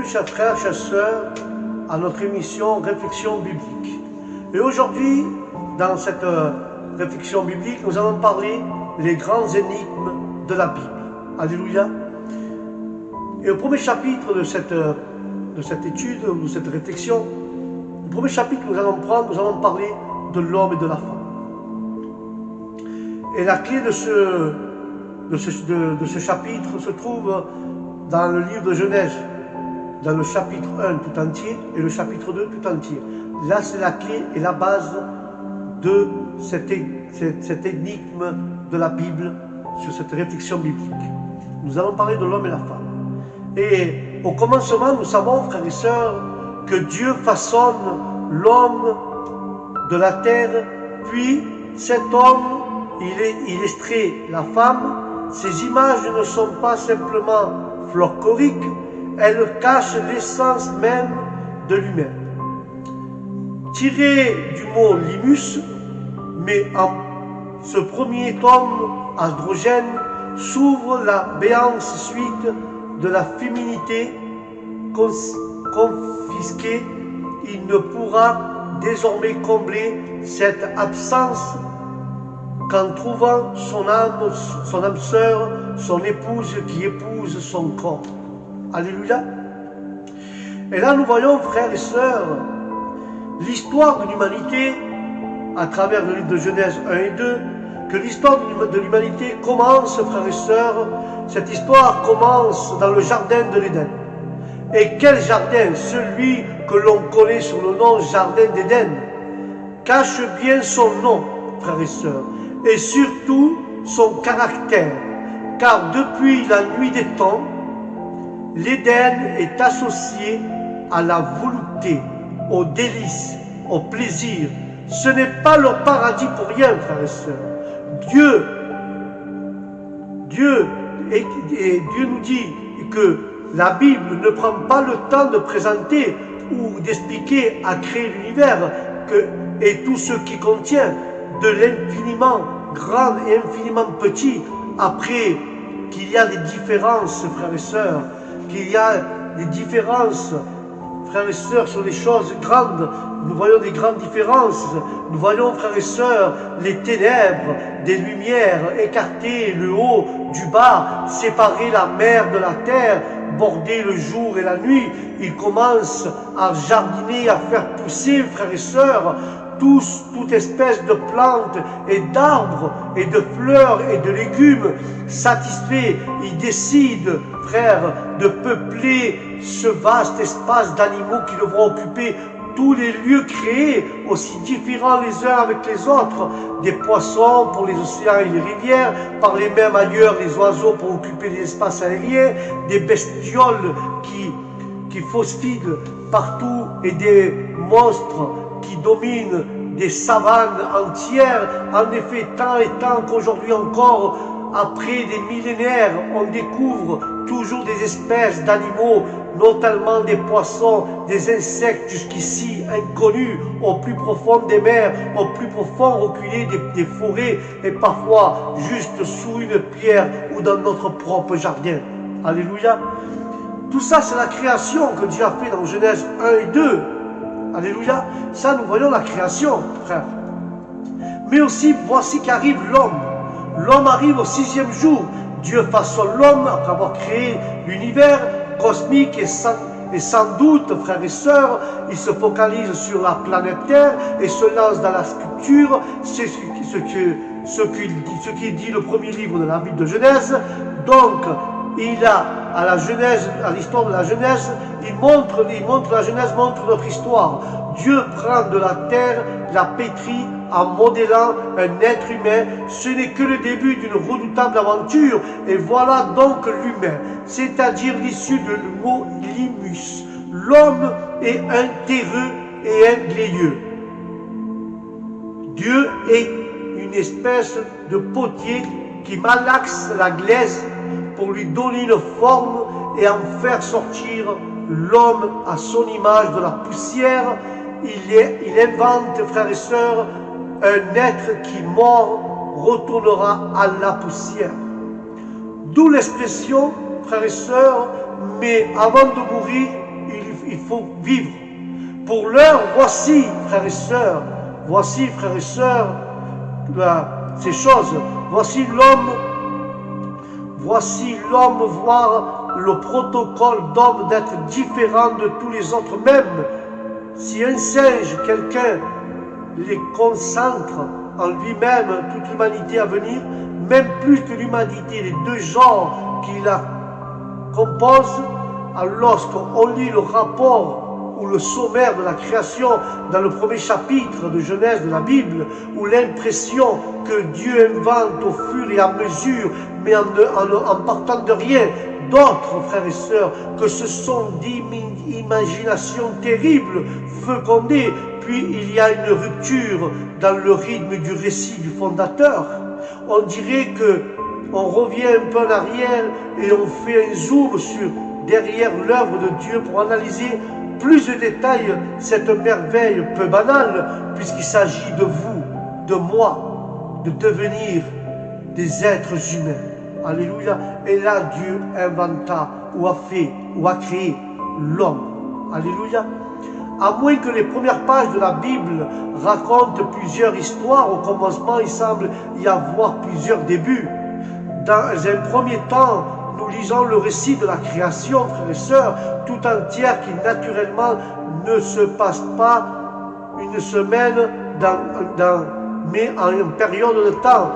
chers frères, chers sœurs, à notre émission Réflexion biblique. Et aujourd'hui, dans cette réflexion biblique, nous allons parler des grandes énigmes de la Bible. Alléluia. Et au premier chapitre de cette étude, de cette réflexion, le premier chapitre que nous allons prendre, nous allons parler de l'homme et de la femme. Et la clé de ce chapitre se trouve dans le livre de Genèse, dans le chapitre 1 tout entier et le chapitre 2 tout entier. Là, c'est la clé et la base de cette énigme de la Bible sur cette réflexion biblique. Nous allons parler de l'homme et la femme. Et au commencement, nous savons, frères et sœurs, que Dieu façonne l'homme de la terre, puis cet homme, il extrait la femme. Ces images ne sont pas simplement folkloriques, elles cachent l'essence même de l'humain. Tiré du mot limus, mais en ce premier tome androgène s'ouvre la béante suite de la féminité confisquée. Il ne pourra désormais combler cette absence qu'en trouvant son âme sœur, son épouse qui épouse son corps. Alléluia. Et là nous voyons, frères et sœurs, l'histoire de l'humanité à travers le livre de Genèse 1 et 2, que l'histoire de l'humanité commence, frères et sœurs, cette histoire commence dans le jardin de l'Éden. Et quel jardin? Celui que l'on connaît sous le nom jardin d'Éden cache bien son nom, frères et sœurs, et surtout son caractère, car depuis la nuit des temps, l'Éden est associé à la volupté, au délice, au plaisir. Ce n'est pas le paradis pour rien, frères et sœurs. Dieu nous dit que la Bible ne prend pas le temps de présenter ou d'expliquer à créer l'univers et tout ce qui contient, de l'infiniment grand et infiniment petit, après qu'il y a des différences, frères et sœurs, qu'il y a des différences, frères et sœurs, sur les choses grandes. Nous voyons des grandes différences. Nous voyons, frères et sœurs, les ténèbres des lumières, écarter le haut du bas, séparer la mer de la terre, border le jour et la nuit. Il commence à jardiner, à faire pousser, frères et sœurs, toute espèce de plantes et d'arbres et de fleurs et de légumes satisfaits. Il décide, frères, de peupler ce vaste espace d'animaux qui devront occuper tous les lieux créés, aussi différents les uns avec les autres, des poissons pour les océans et les rivières, par les mêmes ailleurs les oiseaux pour occuper les espaces aériens, des bestioles qui phosphinent partout et des monstres qui dominent des savanes entières. En effet, tant et tant qu'aujourd'hui encore, après des millénaires, on découvre toujours des espèces d'animaux, notamment des poissons, des insectes jusqu'ici inconnus, au plus profond des mers, au plus profond reculé des forêts, et parfois juste sous une pierre ou dans notre propre jardin. Alléluia. Tout ça, c'est la création que Dieu a fait dans Genèse 1 et 2. Alléluia. Ça, nous voyons la création, frère. Mais aussi, voici qu'arrive l'homme. L'homme arrive au 6e jour. Dieu façonne l'homme après avoir créé l'univers cosmique et sans doute, frères et sœurs, il se focalise sur la planète Terre et se lance dans la sculpture. C'est ce qu'il dit le premier livre de la Bible de Genèse. Donc, il a à l'histoire de la Genèse, la Genèse montre notre histoire. Dieu prend de la terre, la pétrit en modelant un être humain. Ce n'est que le début d'une redoutable aventure. Et voilà donc l'humain, c'est-à-dire l'issue de le mot limus. L'homme est un terreux et un gléieux. Dieu est une espèce de potier qui malaxe la glaise pour lui donner une forme et en faire sortir l'homme à son image de la poussière. Il invente, frères et sœurs, un être qui, mort, retournera à la poussière. D'où l'expression, frères et sœurs, mais avant de mourir, faut vivre. Pour l'heure, voici, frères et sœurs, ces choses. Voici l'homme voir le protocole d'homme d'être différent de tous les autres. Même si un singe, quelqu'un, les concentre en lui-même, toute l'humanité à venir, même plus que l'humanité, les deux genres qui la composent, lorsqu'on lit le rapport ou le sommaire de la création dans le premier chapitre de Genèse de la Bible, où l'impression que Dieu invente au fur et à mesure, mais en partant de rien, d'autres, frères et sœurs, que ce sont d'imaginations terribles, fécondées, puis il y a une rupture dans le rythme du récit du fondateur. On dirait qu'on revient un peu en arrière et on fait un zoom sur derrière l'œuvre de Dieu pour analyser plus de détails cette merveille peu banale, puisqu'il s'agit de vous, de moi, de devenir des êtres humains. Alléluia. Et là, Dieu inventa ou a créé l'homme. Alléluia. À moins que les premières pages de la Bible racontent plusieurs histoires, au commencement, il semble y avoir plusieurs débuts. Dans un premier temps, nous lisons le récit de la création, frères et sœurs, tout entière, qui naturellement ne se passe pas une semaine, mais en une période de temps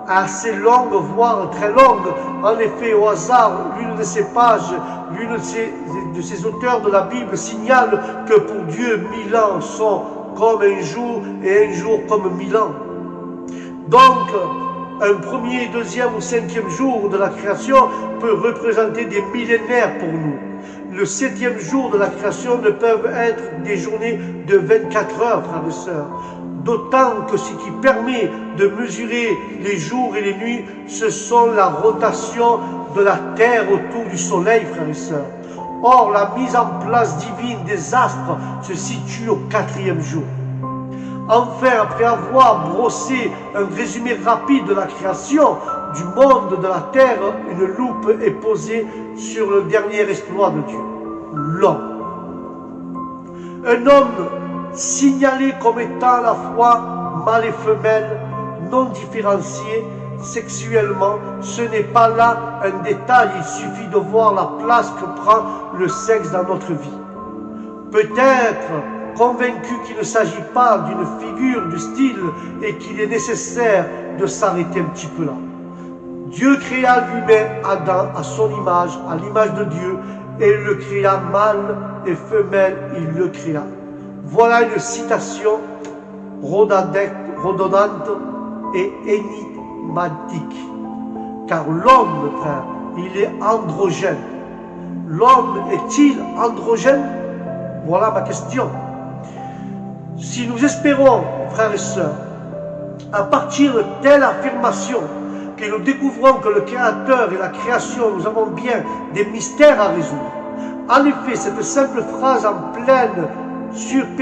assez longue, voire très longue. En effet, au hasard, l'une de ces pages, l'une de ces auteurs de la Bible signale que pour Dieu, 1000 ans sont comme un jour et un jour comme 1000 ans. Donc, un premier, deuxième ou cinquième jour de la création peut représenter des millénaires pour nous. Le septième jour de la création ne peuvent être des journées de 24 heures, frères et sœurs. D'autant que ce qui permet de mesurer les jours et les nuits, ce sont la rotation de la Terre autour du Soleil, frères et sœurs. Or, la mise en place divine des astres se situe au quatrième jour. Enfin, après avoir brossé un résumé rapide de la création du monde de la terre, une loupe est posée sur le dernier exploit de Dieu, l'homme. Un homme signalé comme étant à la fois mâle et femelle, non différencié sexuellement, ce n'est pas là un détail, il suffit de voir la place que prend le sexe dans notre vie. Peut-être convaincu qu'il ne s'agit pas d'une figure du style et qu'il est nécessaire de s'arrêter un petit peu là. Dieu créa l'humain Adam à son image, à l'image de Dieu, et le créa mâle et femelle, il le créa. Voilà une citation redondante et énigmatique. Car l'homme, frère, il est androgène. L'homme est-il androgène? Voilà ma question. Si nous espérons, frères et sœurs, à partir de telle affirmation, que nous découvrons que le Créateur et la création, nous avons bien des mystères à résoudre. En effet, cette simple phrase en pleine surprise,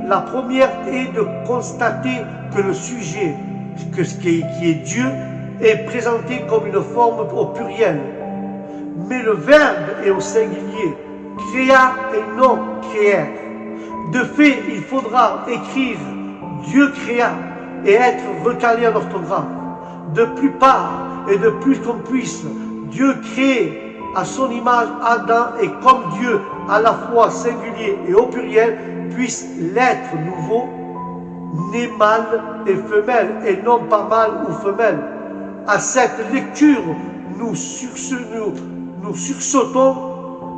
la première est de constater que le sujet, qui est Dieu, est présenté comme une forme au pluriel. Mais le verbe est au singulier, créa et non créer. De fait, il faudra écrire Dieu créa et être recalé en orthographe. De plus part et de plus qu'on puisse, Dieu crée à son image Adam et comme Dieu à la fois singulier et au pluriel puisse l'être nouveau, né mâle et femelle et non pas mâle ou femelle. À cette lecture, nous sursautons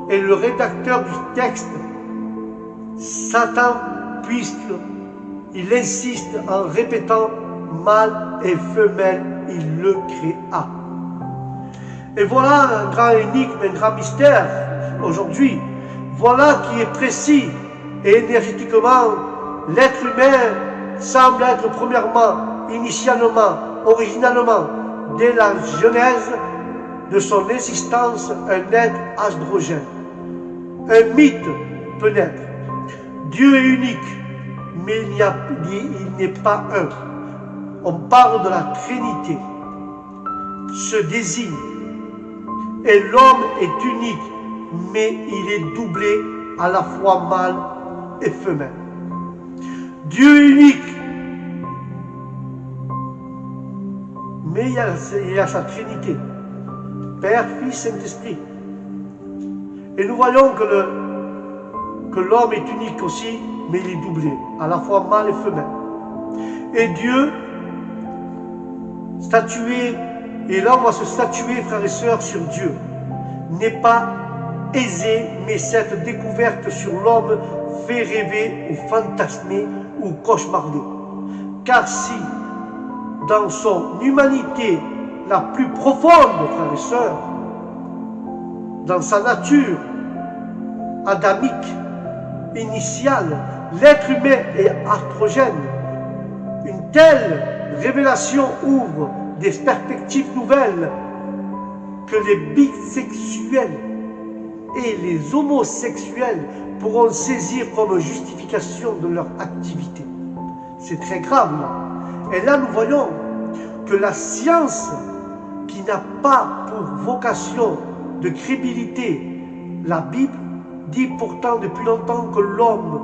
et le rédacteur du texte, Satan, puisqu'il insiste en répétant mâle et femelle, il le créa. Et voilà un grand énigme, un grand mystère aujourd'hui. Voilà qui est précis et énergétiquement, l'être humain semble être premièrement, initialement, originalement, dès la genèse de son existence, un être androgène. Un mythe peut naître. Dieu est unique, mais il n'est pas un. On parle de la Trinité, se désigne, et l'homme est unique, mais il est doublé à la fois mâle et femelle. Dieu est unique, mais il y a sa Trinité, Père, Fils, Saint-Esprit. Et nous voyons que l'homme est unique aussi, mais il est doublé, à la fois mâle et femelle. Et Dieu, statué, et là on va se statuer, frères et sœurs, sur Dieu, n'est pas aisé, mais cette découverte sur l'homme fait rêver ou fantasmer ou cauchemarder. Car si, dans son humanité la plus profonde, frères et sœurs, dans sa nature adamique, initiale, l'être humain est astrogène, une telle révélation ouvre des perspectives nouvelles que les bisexuels et les homosexuels pourront saisir comme justification de leur activité. C'est très grave là. Et là nous voyons que la science, qui n'a pas pour vocation de crédibilité la Bible, dit pourtant depuis longtemps que l'homme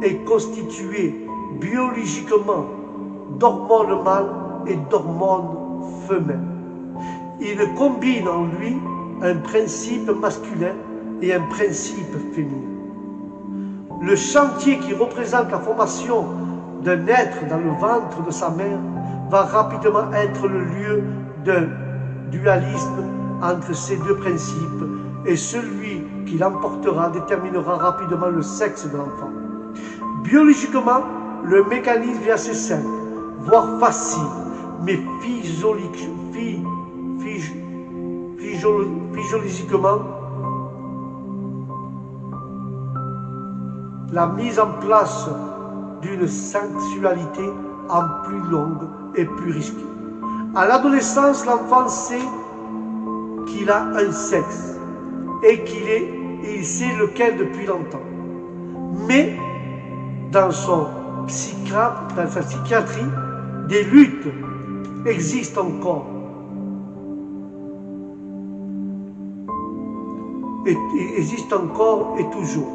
est constitué biologiquement d'hormones mâles et d'hormones femelles. Il combine en lui un principe masculin et un principe féminin. Le chantier qui représente la formation d'un être dans le ventre de sa mère va rapidement être le lieu d'un dualisme entre ces deux principes, et celui qui l'emportera déterminera rapidement le sexe de l'enfant. Biologiquement, le mécanisme est assez simple, voire facile, mais physiologiquement, la mise en place d'une sexualité en plus longue et plus risquée. À l'adolescence, l'enfant sait qu'il a un sexe et il sait lequel depuis longtemps. Mais dans sa psychiatrie, des luttes existent encore. Existent encore et toujours.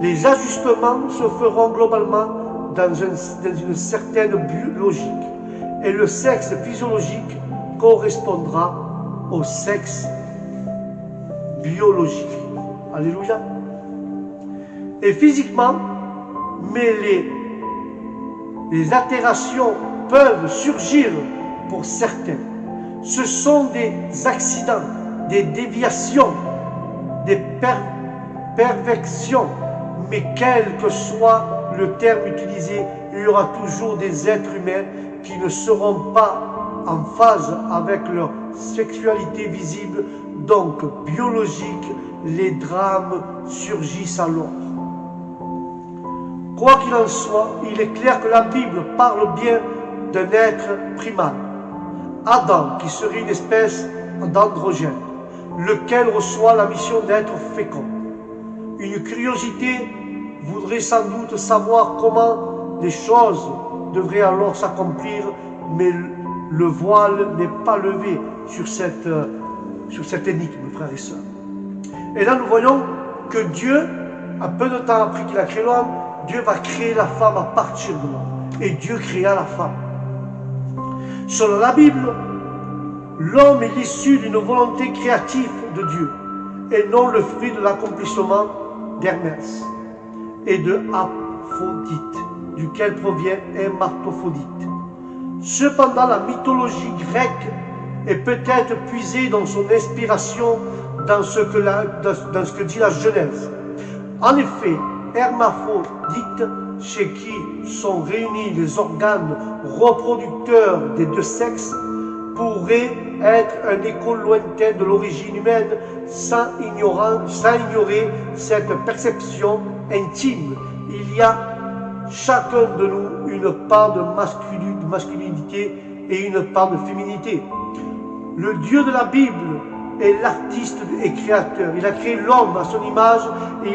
Les ajustements se feront globalement dans une certaine logique, et le sexe physiologique correspondra au sexe biologique. Alléluia. Et physiquement, mais les altérations peuvent surgir pour certains. Ce sont des accidents, des déviations, des perversions, mais quel que soit le terme utilisé, il y aura toujours des êtres humains qui ne seront pas en phase avec leur sexualité visible, donc biologique. Les drames surgissent alors. Quoi qu'il en soit, il est clair que la Bible parle bien d'un être primal, Adam, qui serait une espèce d'androgène, lequel reçoit la mission d'être fécond. Une curiosité voudrait sans doute savoir comment les choses devraient alors s'accomplir, mais le voile n'est pas levé sur cette énigme, frères et sœurs. Et là, nous voyons que Dieu, un peu de temps après qu'il a créé l'homme, Dieu va créer la femme à partir de l'homme. Et Dieu créa la femme. Selon la Bible, l'homme est l'issue d'une volonté créative de Dieu, et non le fruit de l'accomplissement d'Hermès et de Aphrodite, duquel provient Hermaphrodite. Cependant, la mythologie grecque est peut-être puisée dans son inspiration dans ce que dit la Genèse. En effet, Hermaphrodite, chez qui sont réunis les organes reproducteurs des deux sexes, pourrait être un écho lointain de l'origine humaine sans ignorer cette perception intime. Il y a chacun de nous une part de masculinité et une part de féminité. Le Dieu de la Bible est l'artiste et créateur. Il a créé l'homme à son image et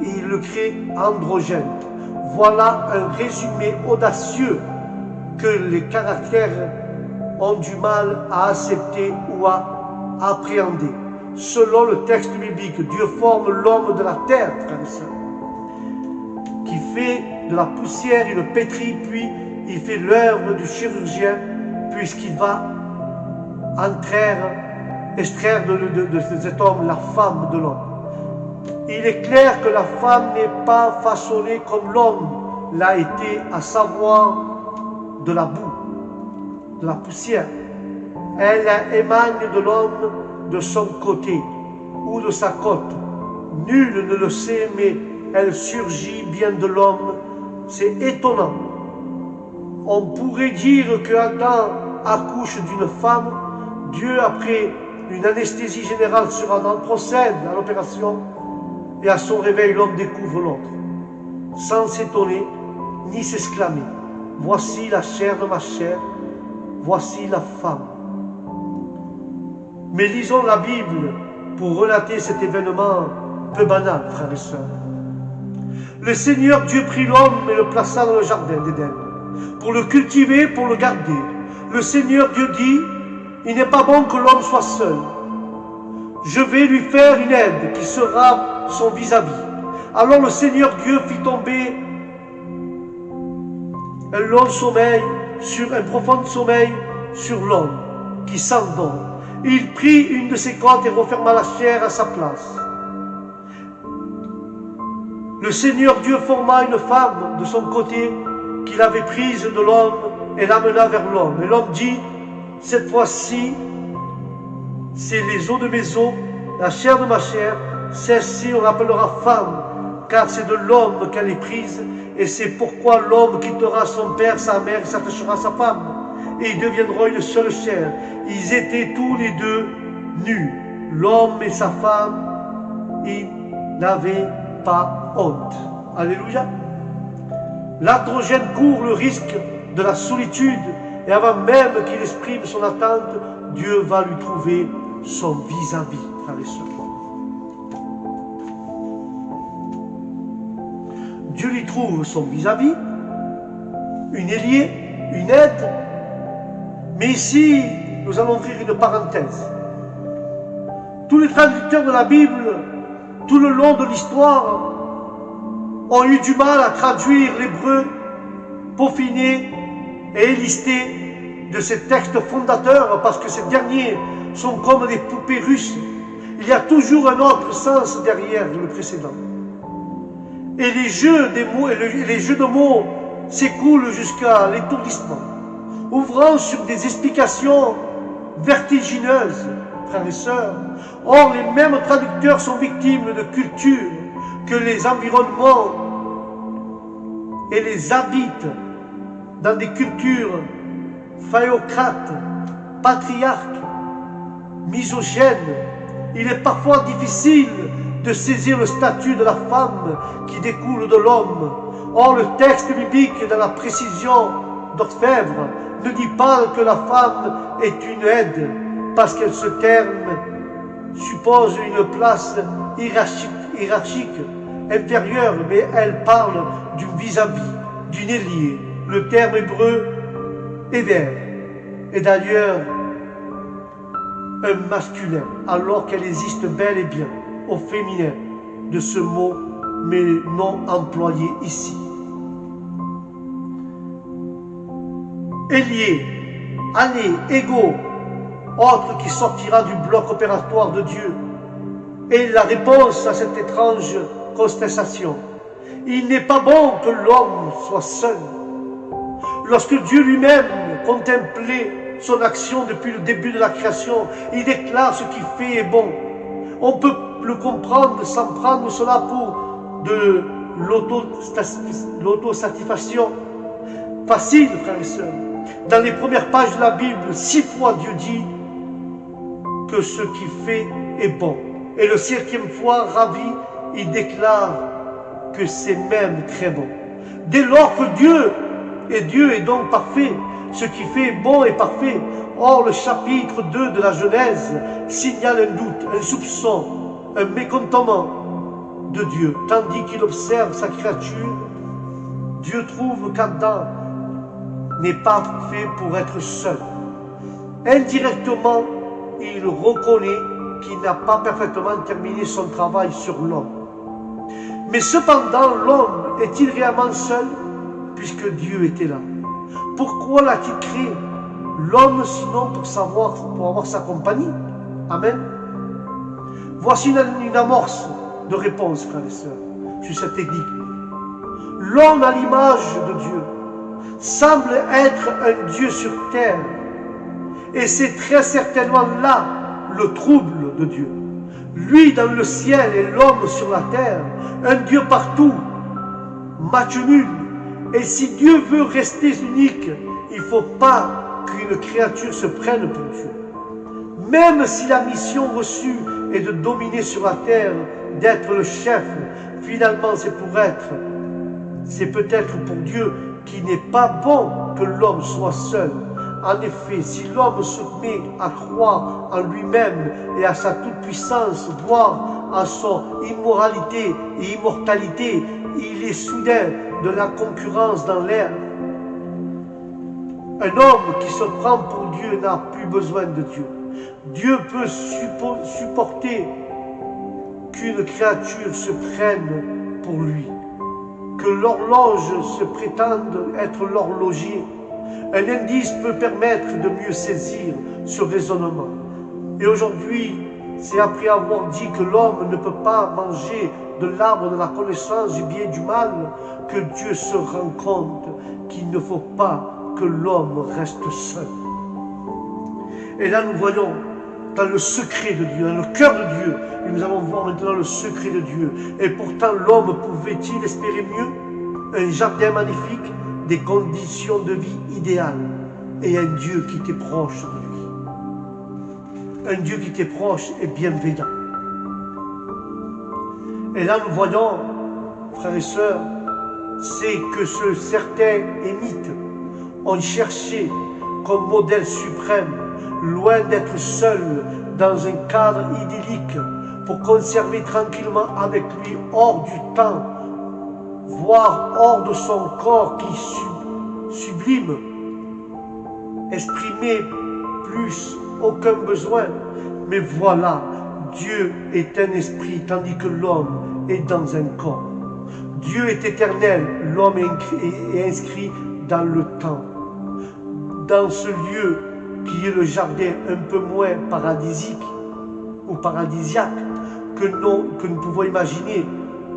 il le crée androgène. Voilà un résumé audacieux que les caractères ont du mal à accepter ou à appréhender. selon le texte biblique. Dieu forme l'homme de la terre, frères et sœurs, qui fait de la poussière, il le pétrit, puis il fait l'œuvre du chirurgien, puisqu'il va extraire de cet homme la femme de l'homme. Il est clair que la femme n'est pas façonnée comme l'homme l'a été, à savoir de la boue, de la poussière. Elle émane de l'homme de son côté ou de sa côte. Nul ne le sait, mais elle surgit bien de l'homme. C'est étonnant. On pourrait dire que Adam accouche d'une femme. Dieu, après une anesthésie générale, procède à l'opération, et à son réveil, l'homme découvre l'autre, sans s'étonner ni s'exclamer. Voici la chair de ma chair, voici la femme. Mais lisons la Bible pour relater cet événement peu banal, frères et sœurs. Le Seigneur Dieu prit l'homme et le plaça dans le jardin d'Éden, pour le cultiver, pour le garder. Le Seigneur Dieu dit, il n'est pas bon que l'homme soit seul. Je vais lui faire une aide qui sera son vis-à-vis. Alors le Seigneur Dieu fit tomber un profond sommeil sur l'homme qui s'endort. Il prit une de ses côtes et referma la chair à sa place. Le Seigneur Dieu forma une femme de son côté qu'il avait prise de l'homme et l'amena vers l'homme. Et l'homme dit, cette fois-ci, c'est les os de mes os, la chair de ma chair, celle-ci on l'appellera femme, car c'est de l'homme qu'elle est prise, et c'est pourquoi l'homme quittera son père, sa mère, et s'attachera à sa femme, et ils deviendront une seule chair. Ils étaient tous les deux nus, l'homme et sa femme, ils n'avaient pas honte. Alléluia. L'androgène court le risque de la solitude, et avant même qu'il exprime son attente, Dieu va lui trouver son vis-à-vis, frères et sœurs. Dieu lui trouve son vis-à-vis, une ailier, une aide. Mais ici, nous allons ouvrir une parenthèse. Tous les traducteurs de la Bible, tout le long de l'histoire, ont eu du mal à traduire l'hébreu peaufiné et élisté de ces textes fondateurs, parce que ces derniers sont comme des poupées russes. Il y a toujours un autre sens derrière le précédent. Et les jeux de mots s'écoulent jusqu'à l'étourdissement, ouvrant sur des explications vertigineuses, frères et sœurs. Or, les mêmes traducteurs sont victimes de cultures que les environnements et les habitent dans des cultures phaéocrates, patriarques, misogynes. Il est parfois difficile de saisir le statut de la femme qui découle de l'homme. Or, le texte biblique, dans la précision d'Orfèvre, ne dit pas que la femme est une aide, parce que ce terme suppose une place hiérarchique inférieure, mais elle parle d'une vis-à-vis, d'une ailier. Le terme hébreu éder est d'ailleurs un masculin, alors qu'elle existe bel et bien au féminin de ce mot, mais non employé ici. Ailier, année, égaux, autre qui sortira du bloc opératoire de Dieu, est la réponse à cette étrange contestation. Il n'est pas bon que l'homme soit seul. Lorsque Dieu lui-même contemplait son action depuis le début de la création, il déclare ce qu'il fait est bon. On peut le comprendre sans prendre cela pour de l'autosatisfaction facile, frères et sœurs. Dans les premières pages de la Bible, 6 fois Dieu dit que ce qu'il fait est bon. Et le 7e fois, ravi, il déclare que c'est même très bon. Dès lors que Dieu est donc parfait, ce qui fait est bon et parfait. Or, le chapitre 2 de la Genèse signale un doute, un soupçon, un mécontentement de Dieu. Tandis qu'il observe sa créature, Dieu trouve qu'Adam n'est pas fait pour être seul. Indirectement, il reconnaît qui n'a pas parfaitement terminé son travail sur l'homme. Mais cependant, l'homme est-il réellement seul, puisque Dieu était là? Pourquoi l'a-t-il créé? L'homme, sinon pour avoir sa compagnie. Amen. Voici une amorce de réponse, frères et sœurs, sur cette énigme. L'homme, à l'image de Dieu, semble être un Dieu sur terre. Et c'est très certainement là le trouble de Dieu. Lui dans le ciel et l'homme sur la terre, un Dieu partout, match nul. Et si Dieu veut rester unique, il ne faut pas qu'une créature se prenne pour Dieu. Même si la mission reçue est de dominer sur la terre, d'être le chef, finalement c'est peut-être pour Dieu qu'il n'est pas bon que l'homme soit seul. En effet, si l'homme se met à croire en lui-même et à sa toute-puissance, voire à son immoralité et immortalité, il est soudain de la concurrence dans l'air. Un homme qui se prend pour Dieu n'a plus besoin de Dieu. Dieu peut supporter qu'une créature se prenne pour lui, que l'horloge se prétende être l'horloger. Un indice peut permettre de mieux saisir ce raisonnement. Et aujourd'hui, c'est après avoir dit que l'homme ne peut pas manger de l'arbre de la connaissance du bien et du mal que Dieu se rend compte qu'il ne faut pas que l'homme reste seul. Et là, nous voyons dans le secret de Dieu, dans le cœur de Dieu, et nous allons voir maintenant le secret de Dieu. Et pourtant, l'homme pouvait-il espérer mieux? Un jardin magnifique, des conditions de vie idéales et un Dieu qui était proche de lui. Un Dieu qui était proche et bienveillant. Et là, nous voyons, frères et sœurs, c'est que certains émites ont cherché comme modèle suprême, loin d'être seuls dans un cadre idyllique, pour conserver tranquillement avec lui hors du temps, voire hors de son corps qui sublime, exprimer plus aucun besoin. Mais voilà, Dieu est un esprit, tandis que l'homme est dans un corps. Dieu est éternel, l'homme est inscrit dans le temps. Dans ce lieu qui est le jardin un peu moins paradisique ou paradisiaque que nous pouvons imaginer,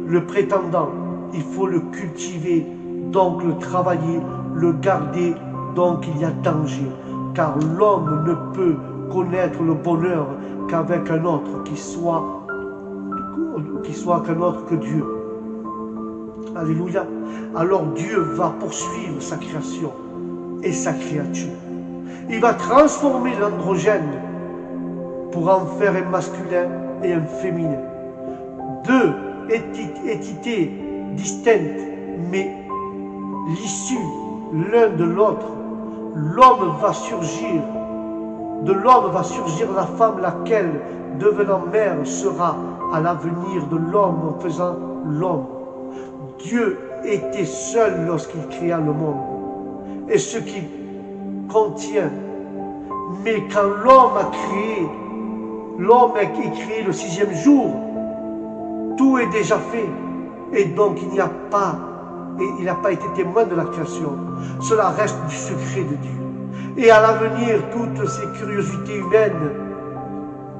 le prétendant, il faut le cultiver, donc le travailler, le garder, donc il y a danger, car l'homme ne peut connaître le bonheur qu'avec un autre qui soit qu'un autre que Dieu. Alléluia. Alors Dieu va poursuivre sa création et sa créature. Il va transformer l'androgène pour en faire un masculin et un féminin. Deux entités distinctes, mais l'issue l'un de l'autre. De l'homme va surgir la femme, laquelle, devenant mère, sera à l'avenir de l'homme en faisant l'homme. Dieu était seul lorsqu'il créa le monde et ce qu'il contient. Mais quand l'homme est créé le 6e jour, tout est déjà fait. Et donc il n'a pas été témoin de la création. Cela reste du secret de Dieu. Et à l'avenir, toutes ces curiosités humaines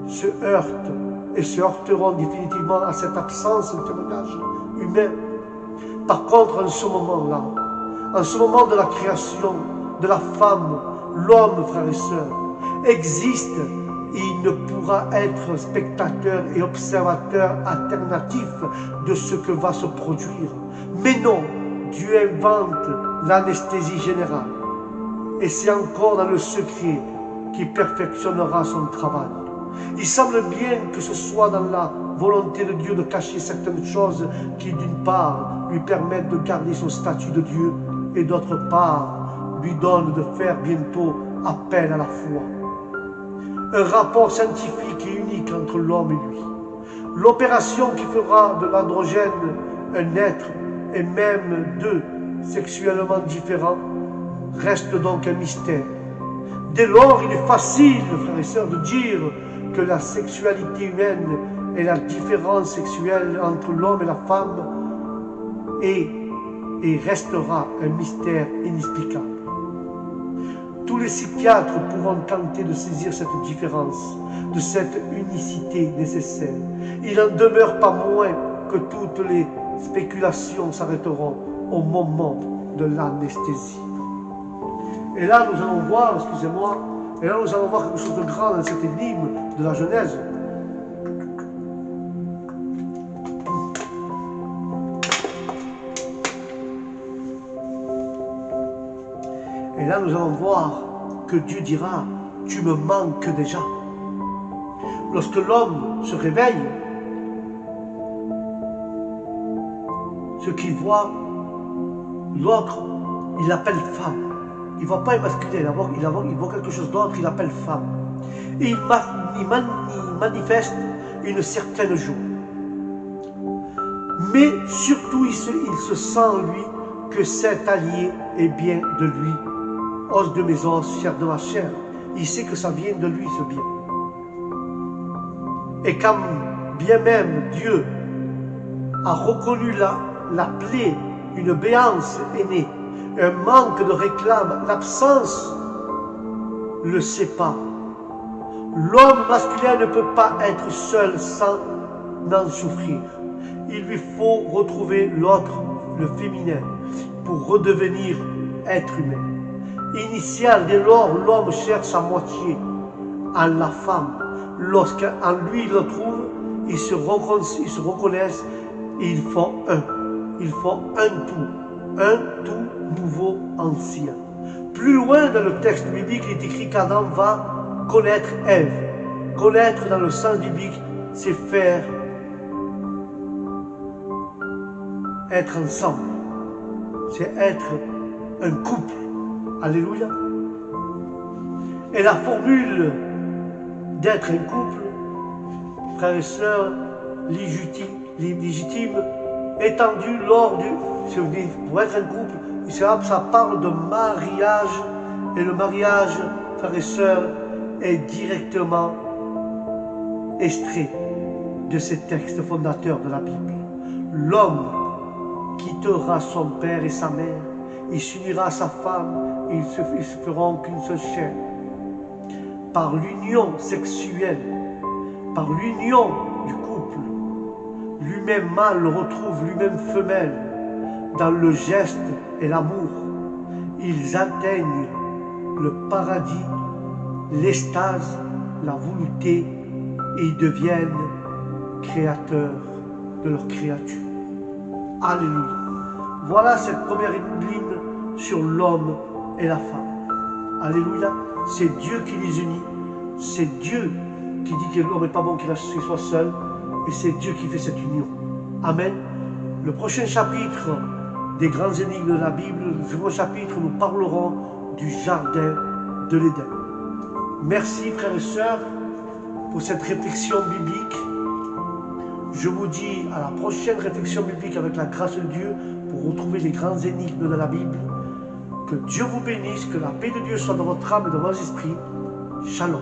se heurtent et se heurteront définitivement à cette absence de témoignage humain. Par contre, en ce moment-là, en ce moment de la création de la femme, l'homme, frères et sœurs, existe et il ne pourra être spectateur et observateur alternatif de ce que va se produire. Mais non, Dieu invente l'anesthésie générale. Et c'est encore dans le secret qu'il perfectionnera son travail. Il semble bien que ce soit dans la volonté de Dieu de cacher certaines choses qui, d'une part, lui permettent de garder son statut de Dieu et d'autre part, lui donnent de faire bientôt appel à la foi. Un rapport scientifique et unique entre l'homme et lui. L'opération qui fera de l'androgène un être et même deux sexuellement différents reste donc un mystère. Dès lors, il est facile, frères et sœurs, de dire que la sexualité humaine et la différence sexuelle entre l'homme et la femme est et restera un mystère inexplicable. Tous les psychiatres pourront tenter de saisir cette différence, de cette unicité nécessaire. Il n'en demeure pas moins que toutes les spéculations s'arrêteront au moment de l'anesthésie. Et là, nous allons voir, excusez-moi, et là, nous allons voir quelque chose de grand dans cette énigme de la Genèse. Et là, nous allons voir que Dieu dira, tu me manques déjà. Lorsque l'homme se réveille, ce qu'il voit, l'autre, il l'appelle femme. Il ne voit pas un masculin, il voit quelque chose d'autre, il l'appelle femme. Et il manifeste une certaine joie. Mais surtout, il se sent, lui, que cet allié est bien de lui. Os de mes os, chair de ma chair. Il sait que ça vient de lui, ce bien. Et quand bien même Dieu a reconnu la plaie, une béance est née, un manque de réclame, l'absence le sépare. L'homme masculin ne peut pas être seul sans en souffrir. Il lui faut retrouver l'autre, le féminin, pour redevenir être humain. Initial, dès lors, l'homme cherche sa moitié en la femme. Lorsqu'en lui il le trouve, ils se reconnaissent et ils font un. Ils font un tout nouveau ancien. Plus loin dans le texte biblique, il est écrit qu'Adam va connaître Ève. Connaître dans le sens biblique, c'est faire être ensemble. C'est être un couple. Alléluia. Et la formule d'être un couple, frères et sœurs, légitime, étendue lors du... Pour être un couple, ça parle de mariage. Et le mariage, frères et sœurs, est directement extrait de ces textes fondateurs de la Bible. L'homme quittera son père et sa mère, il s'unira à sa femme, et ils se feront qu'une seule chair. Par l'union sexuelle, par l'union du couple, lui-même mâle retrouve lui-même femelle dans le geste et l'amour. Ils atteignent le paradis, l'extase, la volonté, et ils deviennent créateurs de leur créature. Alléluia. Voilà cette première ligne sur l'homme et la femme. Alléluia. C'est Dieu qui les unit. C'est Dieu qui dit que l'homme n'est pas bon qu'il soit seul. Et c'est Dieu qui fait cette union. Amen. Le prochain chapitre des grandes énigmes de la Bible, le second chapitre, nous parlerons du jardin de l'Éden. Merci frères et sœurs pour cette réflexion biblique. Je vous dis à la prochaine réflexion biblique avec la grâce de Dieu pour retrouver les grandes énigmes de la Bible. Que Dieu vous bénisse, que la paix de Dieu soit dans votre âme et dans vos esprits. Shalom.